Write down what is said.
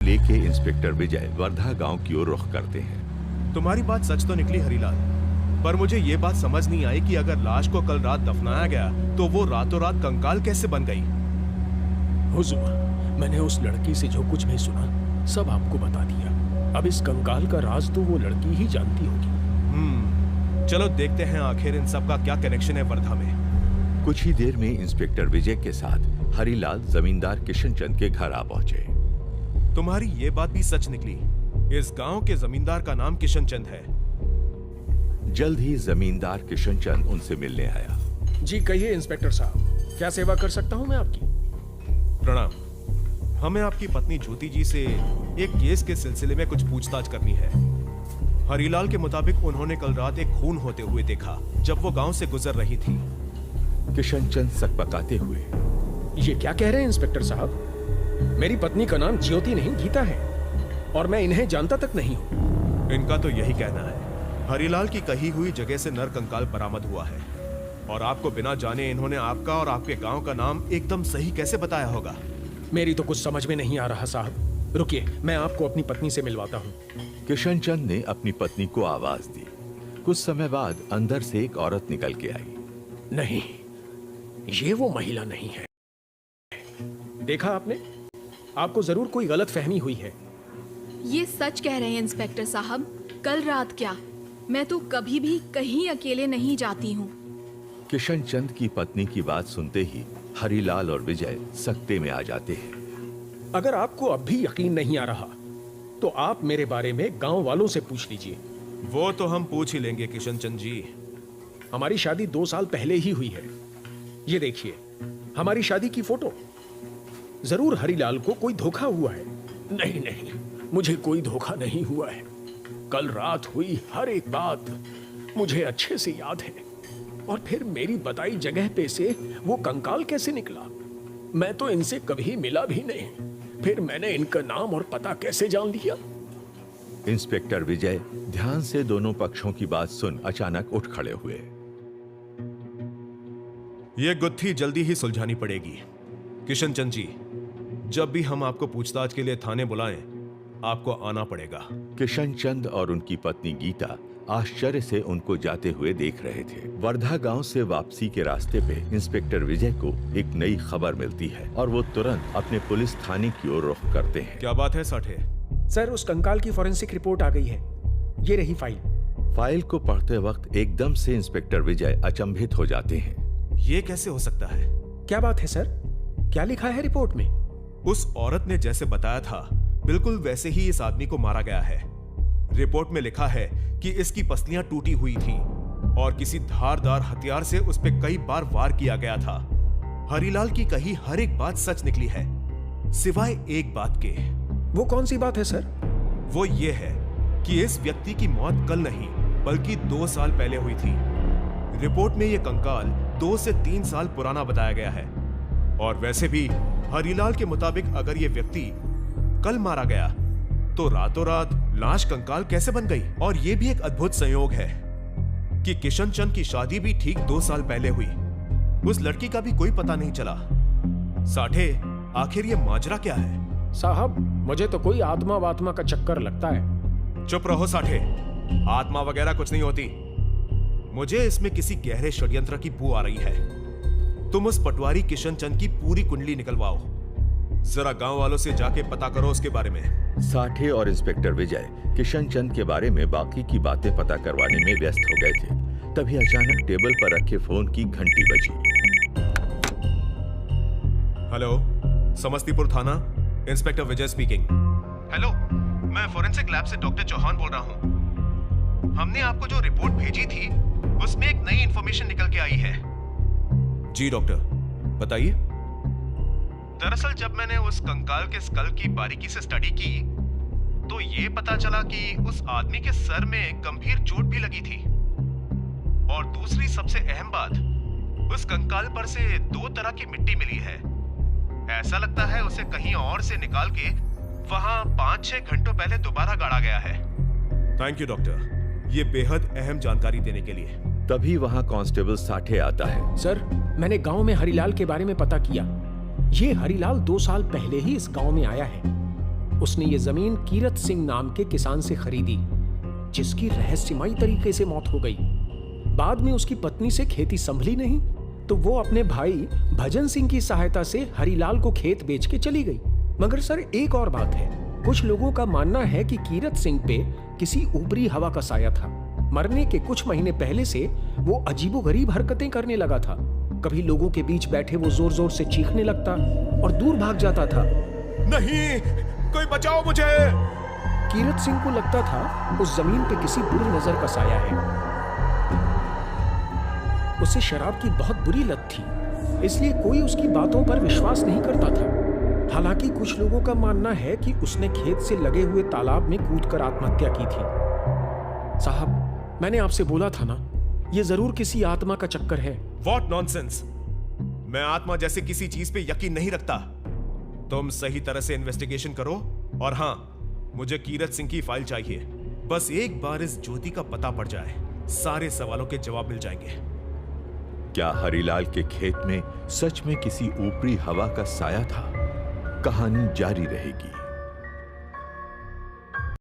लेके इंस्पेक्टर विजय वर्धा गांव की ओर रुख करते हैं। तुम्हारी बात सच तो निकली हरीलाल, पर मुझे ये बात समझ नहीं आई कि अगर लाश को कल रात दफनाया गया तो वो रातों रात कंकाल कैसे बन गई। हुजूर, मैंने उस लड़की से जो कुछ भी सुना सब आपको बता दिया। अब इस कंकाल का राज तो वो लड़की ही जानती होगी। चलो देखते हैं आखिर इन सब का क्या कनेक्शन है वर्धा में। कुछ ही देर में इंस्पेक्टर विजय के साथ हरिलाल जमींदार किशन चंद के घर आ पहुंचे। तुम्हारी ये बात भी सच निकली, इस गांव के जमींदार का नाम किशन चंद है। जल्द ही जमींदार किशन चंद उनसे मिलने आया। जी कहिए इंस्पेक्टर साहब, क्या सेवा कर सकता हूं मैं आपकी? प्रणाम। हमें आपकी पत्नी ज्योति जी से एक केस के सिलसिले में कुछ पूछताछ करनी है। हरिलाल के मुताबिक उन्होंने कल रात एक खून होते हुए देखा जब वो गांव से गुजर रही थी। किशन चंद सकपकाते हुए, ये क्या कह रहे हैं इंस्पेक्टर साहब? मेरी पत्नी का नाम ज्योति नहीं गीता है और मैं इन्हें जानता तक नहीं हूं। इनका तो यही कहना है। हरिलाल की कही हुई जगह से नर कंकाल बरामद हुआ है और आपको बिना जाने इन्होंने आपका और आपके गांव का नाम एकदम सही कैसे बताया होगा? मेरी तो कुछ समझ में नहीं आ रहा साहब। रुकिए, मैं आपको अपनी पत्नी से मिलवाता हूँ। किशन चंद ने अपनी पत्नी को आवाज दी। कुछ समय बाद अंदर से एक औरत निकल के आई। नहीं, ये वो महिला नहीं है। देखा आपने? आपको जरूर कोई गलत फहमी हुई है। ये सच कह रहे हैं इंस्पेक्टर साहब। कल रात क्या, मैं तो कभी भी कहीं अकेले नहीं जाती हूँ। किशन चंद की पत्नी की बात सुनते ही हरिलाल और विजय सकते में आ जाते हैं। अगर आपको अब भी यकीन नहीं आ रहा तो आप मेरे बारे में गांव वालों से पूछ लीजिए। वो तो हम पूछ ही लेंगे किशन चंद जी। हमारी शादी 2 साल पहले ही हुई है। ये देखिए हमारी शादी की फोटो। जरूर हरिलाल को कोई धोखा हुआ है। नहीं नहीं, मुझे कोई धोखा नहीं हुआ है। कल रात हुई हर एक बात मुझे अच्छे से याद है। और फिर मेरी बताई जगह पे से वो कंकाल कैसे निकला? मैं तो इनसे कभी मिला भी नहीं। फिर मैंने इनका नाम और पता कैसे जान लिया? इंस्पेक्टर विजय ध्यान से दोनों पक्षों की बात सुन अचानक उठ खड़े हुए। ये गुत्थी जल्दी ही सुलझानी पड़ेगी। किशन चंद जी, जब भी हम आपको पूछताछ के लिए थाने बुलाएं, आपको आना पड़ेगा। किशन चंद और उनकी पत्नी गीता आश्चर्य से उनको जाते हुए देख रहे थे। वर्धा गांव से वापसी के रास्ते पे इंस्पेक्टर विजय को एक नई खबर मिलती है और वो तुरंत अपने पुलिस थाने की ओर रुख करते हैं। क्या बात है साठे? सर, उस कंकाल की फॉरेंसिक रिपोर्ट आ गई है। ये रही फाइल। फाइल को पढ़ते वक्त एकदम से इंस्पेक्टर विजय अचंभित हो जाते हैं। ये कैसे हो सकता है? क्या बात है सर? क्या लिखा है रिपोर्ट में? उस औरत ने जैसे बताया था बिल्कुल वैसे ही इस आदमी को मारा गया है। रिपोर्ट में लिखा है कि इसकी पसलियां टूटी हुई थीं और किसी धारदार हथियार से उस पे कई बार वार किया गया था। हरिलाल की कही हर एक बात सच निकली है, सिवाय एक बात के। वो कौन सी बात है सर? वो ये है कि इस व्यक्ति की मौत कल नहीं बल्कि 2 साल पहले हुई थी। रिपोर्ट में यह कंकाल 2 से 3 साल पुराना बताया गया है। और वैसे भी हरिलाल के मुताबिक अगर यह व्यक्ति कल मारा गया तो रातों रात लाश कंकाल कैसे बन गई? और यह भी एक अद्भुत संयोग है कि किशन चंद की शादी भी ठीक 2 साल पहले हुई। उस लड़की का भी कोई पता नहीं चला। साठे, आखिर ये माजरा क्या है? साहब, मुझे तो कोई आत्मा वात्मा का चक्कर लगता है। चुप रहो साठे, आत्मा वगैरह कुछ नहीं होती। मुझे इसमें किसी गहरे षड्यंत्र की बू आ रही है। तुम उस पटवारी किशन चंद की पूरी कुंडली निकलवाओ। जरा गांव वालों से जाके पता करो उसके बारे में। साठे और इंस्पेक्टर विजय किशन चंद के बारे में बाकी की बातें पता करवाने में व्यस्त हो गए थे। तभी अचानक टेबल पर रखे फोन की घंटी बजी। हेलो, समस्तीपुर थाना, इंस्पेक्टर विजय स्पीकिंग। हेलो, मैं फोरेंसिक लैब से डॉक्टर चौहान बोल रहा हूं। हमने आपको जो रिपोर्ट भेजी थी उसमें एक नई इंफॉर्मेशन निकल के आई है। जी डॉक्टर, बताइए। दरअसल जब मैंने उस कंकाल के स्कल की बारीकी से स्टडी की तो ये पता चला कि उस आदमी के सर में गंभीर चोट भी लगी थी। और दूसरी सबसे अहम बात, उस कंकाल पर से 2 तरह की मिट्टी मिली है। ऐसा लगता है उसे कहीं और से निकाल के वहां 5-6 घंटों पहले दोबारा गाड़ा गया है। थैंक यू डॉक्टर, ये बेहद अहम जानकारी देने के लिए। तभी वहां कांस्टेबल साठे आता है। सर, मैंने गांव में हरिलाल के बारे में पता किया। ये हरिलाल 2 साल पहले ही इस गांव में आया है। उसने ये जमीन कीरत सिंह नाम के किसान से खरीदी, जिसकी रहस्यमयी तरीके से मौत हो गई। बाद में उसकी पत्नी से खेती संभली नहीं तो वो अपने भाई भजन सिंह की सहायता से हरीलाल को खेत बेच के चली गई। मगर सर, एक और बात है, कुछ लोगों का मानना है कि कीरत सिंह पे किसी ऊपरी हवा का साया था। मरने के कुछ महीने पहले से वो अजीबोगरीब हरकतें करने लगा था। कभी लोगों के बीच बैठे वो जोर जोर से चीखने लगता और दूर भाग जाता था। नहीं, कोई बचाओ मुझे। कीरत सिंह को लगता था उस जमीन पे किसी बुरी नजर का साया है। उसे शराब की बहुत बुरी लत थी, इसलिए कोई उसकी बातों पर विश्वास नहीं करता था। हालांकि कुछ लोगों का मानना है कि उसने खेत से लगे हुए तालाब में कूदकर आत्महत्या की थी। साहब, मैंने आपसे बोला था ना, ये जरूर किसी आत्मा का चक्कर है। What nonsense! मैं आत्मा जैसे किसी चीज पे यकीन नहीं रखता। तुम सही तरह से इन्वेस्टिगेशन करो और हाँ, मुझे कीरत सिंह की फाइल चाहिए। बस एक बार इस ज्योति का पता पड़ जाए, सारे सवालों के जवाब मिल जाएंगे। क्या हरीलाल के खेत में सच में किसी ऊपरी हवा का साया था? कहानी जारी रहेगी।